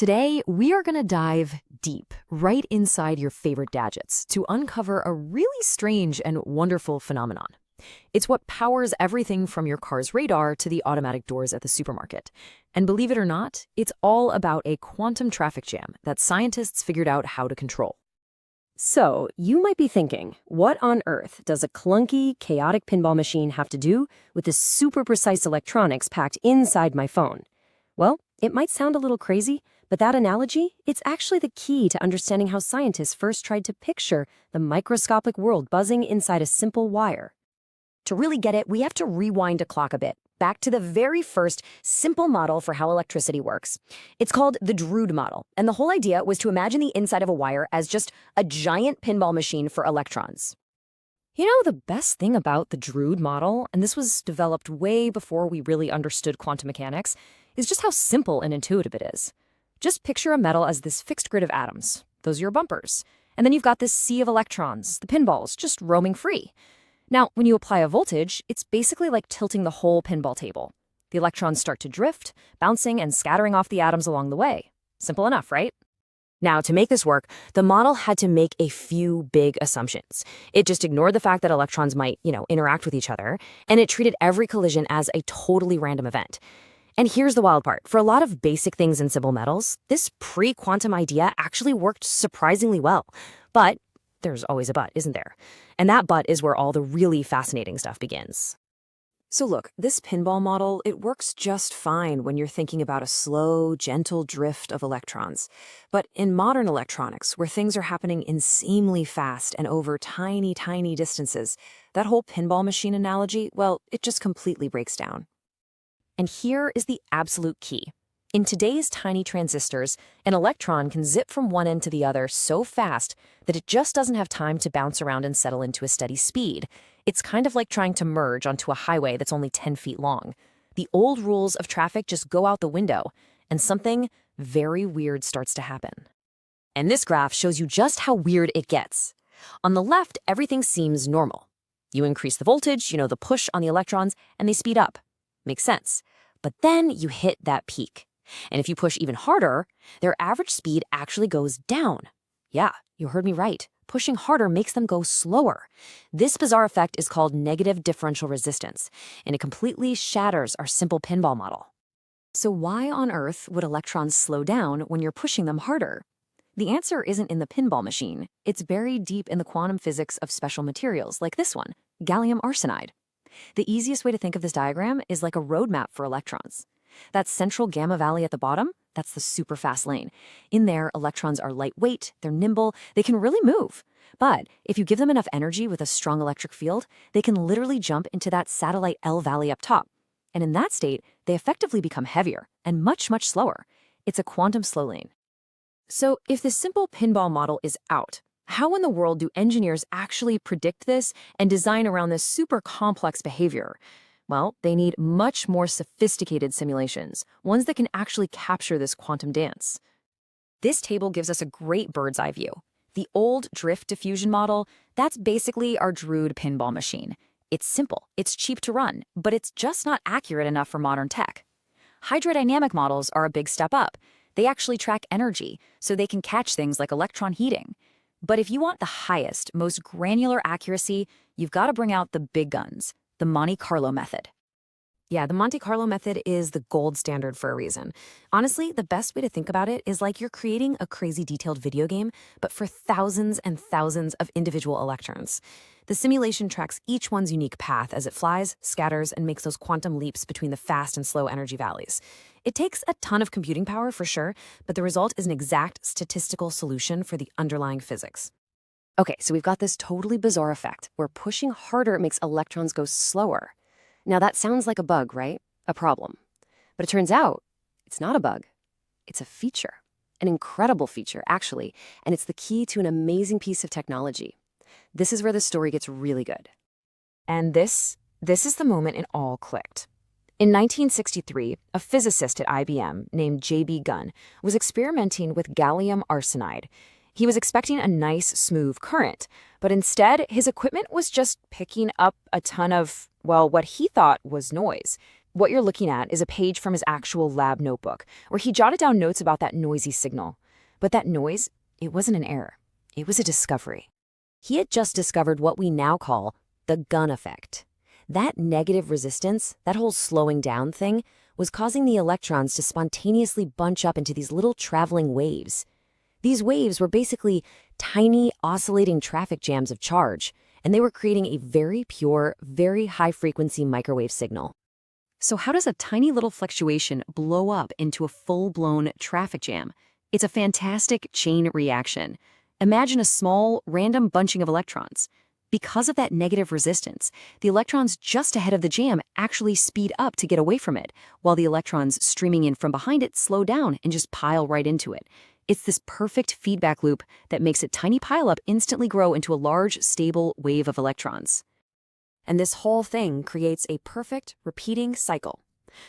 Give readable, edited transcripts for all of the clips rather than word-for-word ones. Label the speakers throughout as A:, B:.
A: Today, we are going to dive deep right inside your favorite gadgets to uncover a really strange and wonderful phenomenon. It's what powers everything from your car's radar to the automatic doors at the supermarket. And believe it or not, it's all about a quantum traffic jam that scientists figured out how to control.
B: So, you might be thinking, what on earth does a clunky, chaotic pinball machine have to do with the super precise electronics packed inside my phone? Well, it might sound a little crazy, but that analogy, it's actually the key to understanding how scientists first tried to picture the microscopic world buzzing inside a simple wire. To really get it, we have to rewind a clock a bit, back to the very first simple model for how electricity works. It's called the Drude model, and the whole idea was to imagine the inside of a wire as just a giant pinball machine for electrons. You know, the best thing about the Drude model, and this was developed way before we really understood quantum mechanics, is just how simple and intuitive it is. Just picture a metal as this fixed grid of atoms. Those are your bumpers. And then you've got this sea of electrons, the pinballs, just roaming free. Now, when you apply a voltage, it's basically like tilting the whole pinball table. The electrons start to drift, bouncing and scattering off the atoms along the way. Simple enough, right? Now, to make this work, the model had to make a few big assumptions. It just ignored the fact that electrons might, interact with each other, and it treated every collision as a totally random event. And here's the wild part. For a lot of basic things in simple metals, this pre-quantum idea actually worked surprisingly well. But there's always a but, isn't there? And that but is where all the really fascinating stuff begins. So look, this pinball model, it works just fine when you're thinking about a slow, gentle drift of electrons. But in modern electronics, where things are happening insanely fast and over tiny, tiny distances, that whole pinball machine analogy, well, it just completely breaks down. And here is the absolute key. In today's tiny transistors, an electron can zip from one end to the other so fast that it just doesn't have time to bounce around and settle into a steady speed. It's kind of like trying to merge onto a highway that's only 10 feet long. The old rules of traffic just go out the window, and something very weird starts to happen. And this graph shows you just how weird it gets. On the left, everything seems normal. You increase the voltage, the push on the electrons, and they speed up. Makes sense. But then you hit that peak. And if you push even harder, their average speed actually goes down. Yeah, you heard me right. Pushing harder makes them go slower. This bizarre effect is called negative differential resistance, and it completely shatters our simple pinball model. So why on earth would electrons slow down when you're pushing them harder? The answer isn't in the pinball machine. It's buried deep in the quantum physics of special materials like this one, gallium arsenide. The easiest way to think of this diagram is like a roadmap for electrons. That central gamma valley at the bottom, that's the super fast lane. In there, electrons are lightweight, they're nimble, they can really move. But if you give them enough energy with a strong electric field, they can literally jump into that satellite L valley up top. And in that state, they effectively become heavier and much, much slower. It's a quantum slow lane. So if this simple pinball model is out, how in the world do engineers actually predict this and design around this super complex behavior? Well, they need much more sophisticated simulations, ones that can actually capture this quantum dance. This table gives us a great bird's eye view. The old drift diffusion model, that's basically our Drude pinball machine. It's simple, it's cheap to run, but it's just not accurate enough for modern tech. Hydrodynamic models are a big step up. They actually track energy, so they can catch things like electron heating. But if you want the highest, most granular accuracy, you've got to bring out the big guns, the Monte Carlo method. Yeah, the Monte Carlo method is the gold standard for a reason. Honestly, the best way to think about it is like you're creating a crazy detailed video game, but for thousands and thousands of individual electrons. The simulation tracks each one's unique path as it flies, scatters, and makes those quantum leaps between the fast and slow energy valleys. It takes a ton of computing power for sure, but the result is an exact statistical solution for the underlying physics. Okay, so we've got this totally bizarre effect where pushing harder makes electrons go slower. Now that sounds like a bug, right? A problem. But it turns out it's not a bug. It's a feature, an incredible feature, actually, and it's the key to an amazing piece of technology. This is where the story gets really good. And this is the moment it all clicked. In 1963, a physicist at IBM named J.B. Gunn was experimenting with gallium arsenide. He was expecting a nice, smooth current, but instead, his equipment was just picking up a ton of, well, what he thought was noise.
A: What you're looking at is a page from his actual lab notebook, where he jotted down notes about that noisy signal. But that noise, it wasn't an error. It was a discovery.
B: He had just discovered what we now call the gun effect. That negative resistance, that whole slowing down thing, was causing the electrons to spontaneously bunch up into these little traveling waves. These waves were basically tiny, oscillating traffic jams of charge, and they were creating a very pure, very high-frequency microwave signal.
A: So how does a tiny little fluctuation blow up into a full-blown traffic jam? It's a fantastic chain reaction. Imagine a small, random bunching of electrons. Because of that negative resistance, the electrons just ahead of the jam actually speed up to get away from it, while the electrons streaming in from behind it slow down and just pile right into it. It's this perfect feedback loop that makes a tiny pileup instantly grow into a large, stable wave of electrons. And this whole thing creates a perfect, repeating cycle.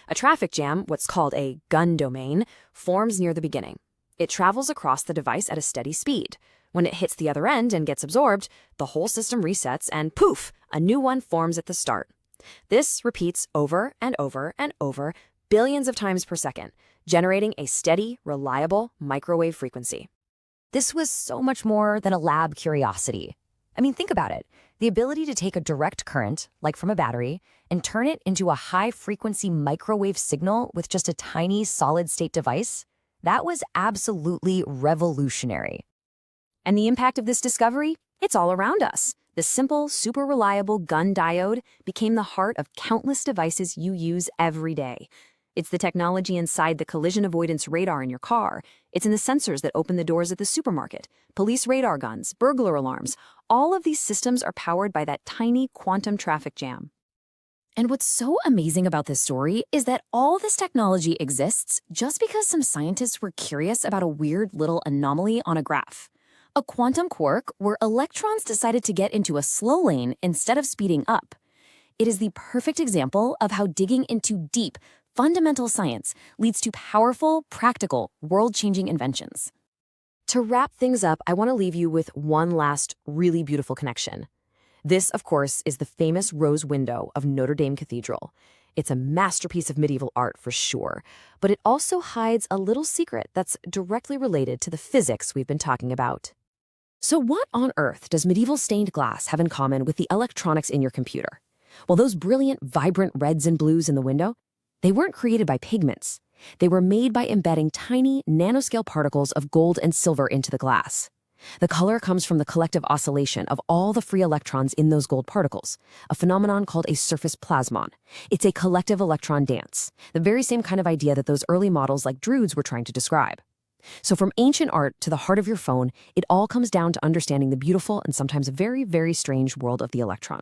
A: A traffic jam, what's called a gun domain, forms near the beginning. It travels across the device at a steady speed. When it hits the other end and gets absorbed, the whole system resets and poof, a new one forms at the start. This repeats over and over and over, billions of times per second, generating a steady, reliable microwave frequency.
B: This was so much more than a lab curiosity. I mean, think about it. The ability to take a direct current, like from a battery, and turn it into a high-frequency microwave signal with just a tiny solid-state device, that was absolutely revolutionary.
A: And the impact of this discovery? It's all around us. The simple, super reliable gun diode became the heart of countless devices you use every day. It's the technology inside the collision avoidance radar in your car. It's in the sensors that open the doors at the supermarket, police radar guns, burglar alarms. All of these systems are powered by that tiny quantum traffic jam.
B: And what's so amazing about this story is that all this technology exists just because some scientists were curious about a weird little anomaly on a graph. A quantum quark where electrons decided to get into a slow lane instead of speeding up. It is the perfect example of how digging into deep, fundamental science leads to powerful, practical, world-changing inventions.
A: To wrap things up, I want to leave you with one last really beautiful connection. This, of course, is the famous rose window of Notre Dame Cathedral. It's a masterpiece of medieval art for sure, but it also hides a little secret that's directly related to the physics we've been talking about. So what on earth does medieval stained glass have in common with the electronics in your computer? Well, those brilliant, vibrant reds and blues in the window, they weren't created by pigments. They were made by embedding tiny, nanoscale particles of gold and silver into the glass. The color comes from the collective oscillation of all the free electrons in those gold particles, a phenomenon called a surface plasmon. It's a collective electron dance, the very same kind of idea that those early models like Druids were trying to describe. So from ancient art to the heart of your phone, it all comes down to understanding the beautiful and sometimes very, very strange world of the electron.